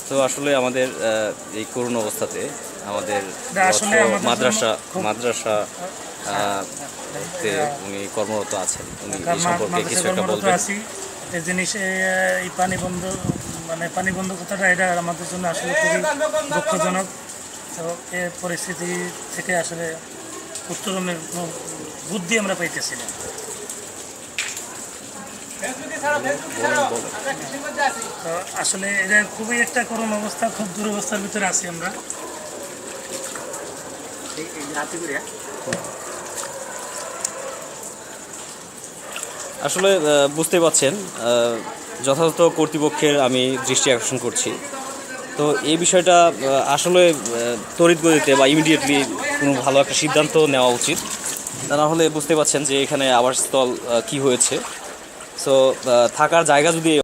তো আসলে আমাদের এই করুণ অবস্থাতে আমাদের আসলে মাদ্রাসা মাদ্রাসা তে উনি কর্মরত আছেন, উনি এই সম্পর্কে কিছু একটা বলবেন। এই জিনিসে এই পানি বন্ধ মানে পানি বন্ধ কথাটা এটা আমাদের জন্য আসলে খুবই দুঃখজনক এবং এই পরিস্থিতি থেকে আসলে উত্তরণের কোনো বুদ্ধি আমরা পাইতেছি না। তো আসলে এটা খুবই একটা করুণ অবস্থা, খুব দুরবস্থার ভিতরে আছি আমরা। আসলে বুঝতে পারছেন, যথাযথ কর্তৃপক্ষের আমি দৃষ্টি আকর্ষণ করছি। তো এই বিষয়টা আসলে তড়িৎ গতিতে বা ইমিডিয়েটলি কোনো ভালো একটা সিদ্ধান্ত নেওয়া উচিত। তা না হলে বুঝতে পারছেন যে এখানে আবাসস্থল কী হয়েছে। সো থাকার জায়গা যদি